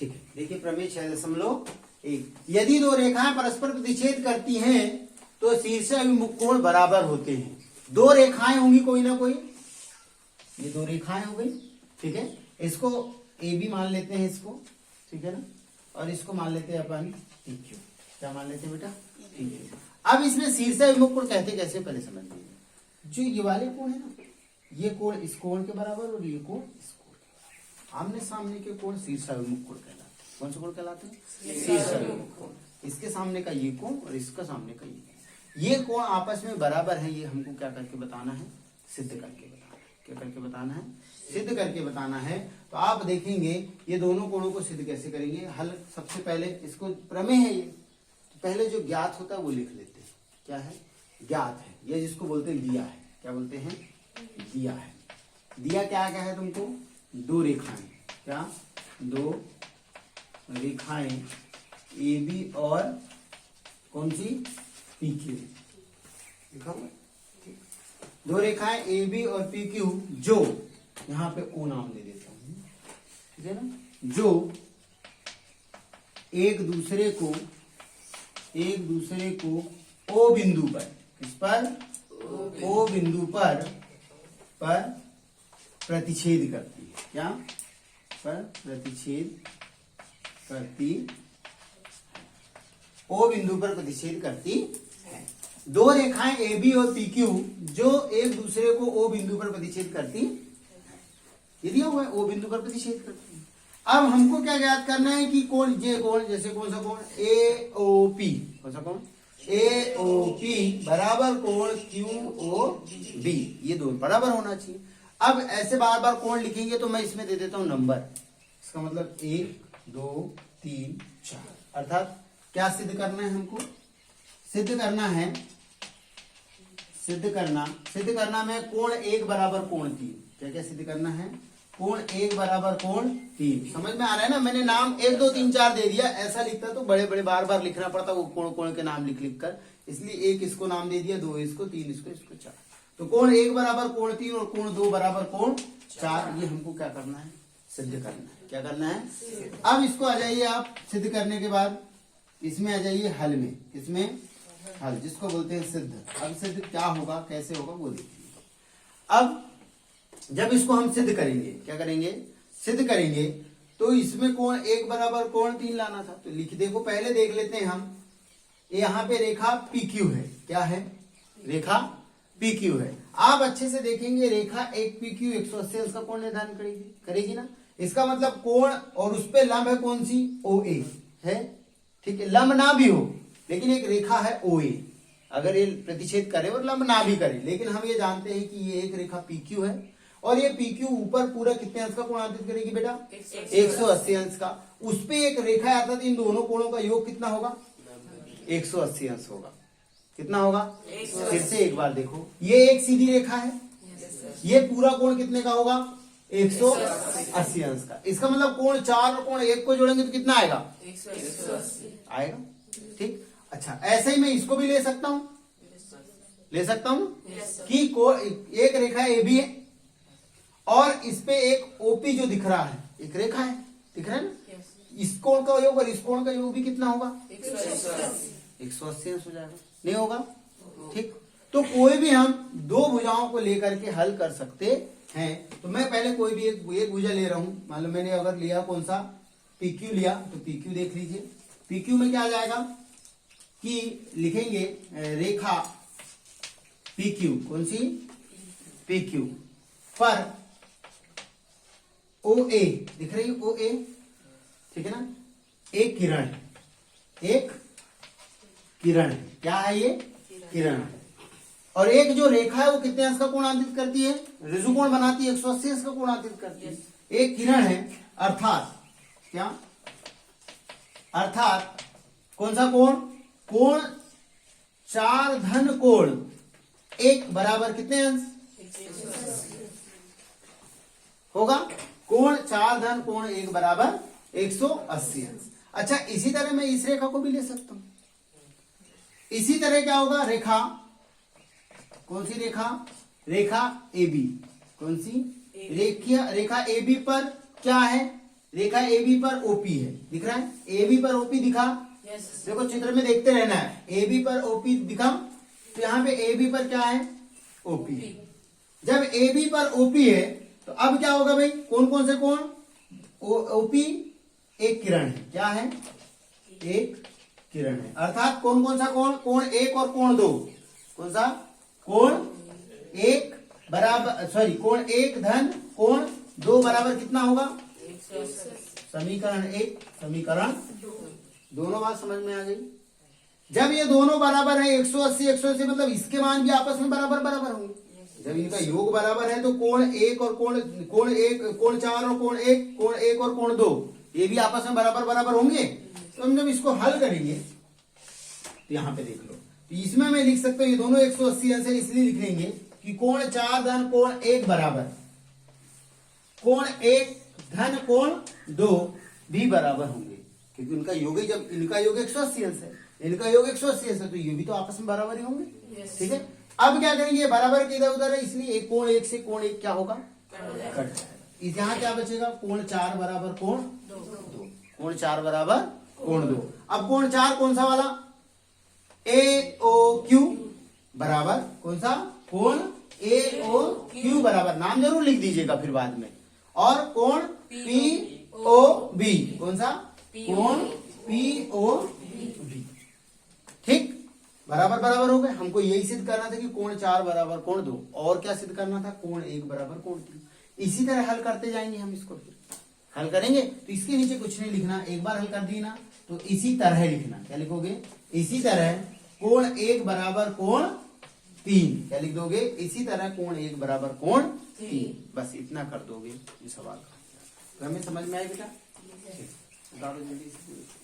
ठीक है, देखिए प्रमेय 6.1, यदि दो रेखाएं परस्पर प्रतिच्छेद करती हैं तो शीर्ष अभिमुख कोण बराबर होते हैं। दो रेखाएं होंगी कोई ना कोई, ये दो रेखाएं हो गई, ठीक है। इसको ए बी मान लेते हैं इसको, ठीक है ना, और इसको मान लेते हैं अपन पी क्यू। क्या मान लेते हैं बेटा? P Q. अब इसमें शीर्ष अभिमुख कोण कहते कैसे, पहले समझ लीजिए। जो ये वाले कोण है ना, ये कोण इस कोण के बराबर और ये कोण इस कोण के बराबर, आमने सामने के कोण शीर्ष अभिमुख कोण कहलाते हैं। कौन से कोण कहलाते हैं? शीर्ष अभिमुख कोण। इसके सामने का ये कोण और इसका सामने का ये कोण आपस में बराबर है। ये हमको क्या करके बताना है? सिद्ध करके बताना है। क्या करके बताना है? सिद्ध करके बताना है। तो आप देखेंगे ये दोनों कोणों को सिद्ध कैसे करेंगे। हल सबसे पहले इसको प्रमेय है ये, तो पहले जो ज्ञात होता है वो लिख लेते हैं। क्या है? ज्ञात है। ये जिसको बोलते हैं दिया है। क्या बोलते हैं? दिया है। दिया क्या क्या है तुमको? दो रेखाएं। क्या? दो रेखाएं ए बी और कौन सी? P Q. लिखा हुआ? दो रेखाएं ए बी और पी क्यू जो, यहां पे ओ नाम दे देता हूं, ठीक है ना, जो एक दूसरे को ओ बिंदु पर, इस पर ओ बिंदु पर प्रतिच्छेद करती है। क्या? पर प्रतिच्छेद करती, ओ बिंदु पर प्रतिच्छेद करती है। दो रेखाएं ए बी और पी क्यू जो एक दूसरे को ओ बिंदु पर प्रतिच्छेद करती है। ये दिया हुआ है, ओ बिंदु पर प्रतिच्छेद करती है। अब हमको क्या ज्ञात करना है कि कोण, ये कोण, जैसे कौन सा कोण? ए ओ पी। कौन सा कोण? ए ओ पी बराबर कोण क्यू ओ बी। ये दोनों बराबर होना चाहिए। अब ऐसे बार बार कोण लिखेंगे तो मैं इसमें दे देता हूं नंबर। इसका मतलब 1 2 3 4। अर्थात क्या सिद्ध करना है हमको? सिद्ध करना में कोण 1 बराबर कोण 3। क्या क्या सिद्ध करना है? कोण 1 बराबर कोण 3। समझ में आ रहा है ना? मैंने नाम 1 2 3 4 दे दिया। ऐसा लिखता तो बड़े बड़े बार बार लिखना पड़ता वो कोण के नाम लिख कर, इसलिए 1 इसको नाम दे दिया, 2 इसको, 3 इसको 4। तो कोण 1 बराबर कोण 3 और कोण 2 बराबर कोण 4। ये हमको क्या करना है? सिद्ध करना है। क्या करना है? अब इसको आ जाइए आप, सिद्ध करने के बाद इसमें आ जाइए हल में। इसमें हल, जिसको बोलते हैं सिद्ध। अब सिद्ध क्या होगा, कैसे होगा वो देखिए। अब जब इसको हम सिद्ध करेंगे, क्या करेंगे? सिद्ध करेंगे तो इसमें कोण 1 बराबर कोण 3 लाना था। तो लिख, देखो पहले देख लेते हैं हम। यहाँ पे रेखा PQ है। क्या है? रेखा PQ है। आप अच्छे से देखेंगे, रेखा एक PQ 180 अंश का कोण निर्धारण करेगी ना। इसका मतलब कोण, और उस पे लंब है कौन सी? OA है। ठीक है, लंब ना भी हो लेकिन एक रेखा है OA, अगर ये प्रतिच्छेद करे और लंब ना भी करे, लेकिन हम ये जानते हैं कि ये एक रेखा PQ है और ये PQ ऊपर पूरा कितने अंश का कोण आंतरित करेगी बेटा? 180 अंश का। उस पे एक रेखा है, अर्थात इन दोनों कोणों का योग कितना होगा? 180 अंश होगा। कितना होगा? फिर से एक बार देखो, ये एक सीधी रेखा है, ये पूरा कोण कितने का होगा? 180 अंश का। इसका मतलब कोण 4 और कोण 1 को जोड़ेंगे तो कितना आएगा? 180 आएगा। ठीक, अच्छा ऐसे ही मैं इसको भी ले सकता हूं कि एक रेखा ए बी है और इस पे एक ओपी जो दिख रहा है, एक रेखा है, दिख रहा है ना। इस कोण का योग और इस कोण का योग भी कितना होगा? 180 अंश हो जाएगा। नहीं होगा? ठीक, तो कोई भी हम दो भुजाओं को लेकर के हल कर सकते हैं। तो मैं पहले कोई भी एक भुजा ले रहा हूं। मान लो मैंने अगर लिया कौन सा? PQ लिया, तो PQ देख लीजिए। PQ में क्या आ जाएगा कि लिखेंगे रेखा PQ, कौन सी? PQ पर OA दिख रही है, OA, ठीक है ना, एक किरण है, एक किरण है। क्या है ये? किरण है। और एक जो रेखा है वो कितने अंश का कोण आंतरित करती है? ऋजुकोण बनाती है, 180 अंश का कोण आंतरित करती है। एक किरण है, अर्थात क्या? अर्थात कौन सा कोण? कोण 4 धन कोण 1 बराबर कितने अंश होगा? कोण 4 धन कोण 1 बराबर 180 अंश। अच्छा, इसी तरह मैं इस रेखा को भी ले सकता हूं। इसी तरह क्या होगा? रेखा, कौन सी रेखा? रेखा AB। कौन सी? रेखा AB पर क्या है? रेखा AB पर OP है, दिख रहा है? AB पर OP दिखा, देखो चित्र में देखते रहना है। AB पर OP दिखा, तो यहाँ पे AB पर क्या है? OP। जब AB पर OP है तो अब क्या होगा भाई? कौन कौन से कोण? OP एक किरण है, क्या है? एक किरण है। अर्थात कौन कौन सा कोण? कोण 1 और कोण 2। कौन सा? कोण 1 बराबर, सॉरी, कोण 1 धन कोण 2 बराबर कितना होगा? समीकरण 1 समीकरण 2। दोनों बात समझ में आ गई? जब ये दोनों बराबर है 180 मतलब इसके मान भी आपस में बराबर बराबर होंगे। जब इनका योग बराबर है तो कोण 1 और कोण 4 और कोण 1 और कोण 2 ये भी आपस में बराबर बराबर होंगे। तो हम जब इसको हल करेंगे तो यहां पे देख लो, तो इसमें मैं लिख सकता हूं ये दोनों 180 अंश है, इसलिए लिख लेंगे कि कोण 4 धन कोण 1 बराबर कोण 1 धन कोण 2 भी बराबर होंगे, क्योंकि उनका योग ही, जब इनका योग 180 अंश है, इनका योग 180 अंश है, तो ये भी तो आपस में बराबर ही होंगे। ठीक है, अब क्या करेंगे? बराबर के इधर उधर है, इसलिए एक कोण 1 से कोण 1 क्या होगा? कट जाएगा। यहाँ क्या बचेगा? कोण 4 बराबर कोण 2। कोण 4 बराबर कोण 2। अब कोण 4 कौन सा वाला? AOQ बराबर कौन सा? कोण AOQ बराबर, नाम जरूर लिख दीजिएगा फिर बाद में। और कोण POB कौन सा? कोण POB। ठीक, बराबर बराबर हो गए। हमको यही सिद्ध करना था कि कोण 4 बराबर कोण 2, और क्या सिद्ध करना था? कोण 1 बराबर कोण 3। इसी तरह हल करते जाएंगे हम इसको। फिर हल करेंगे तो इसके नीचे कुछ नहीं लिखना, एक बार हल कर दी ना तो इसी तरह लिखना। क्या लिखोगे? इसी तरह कोण 1 बराबर कोण 3। क्या लिख दोगे? इसी तरह कोण 1 बराबर कोण 3। बस इतना कर दोगे ये सवाल। तो हमें समझ में आए बेटा? बता दो जल्दी से।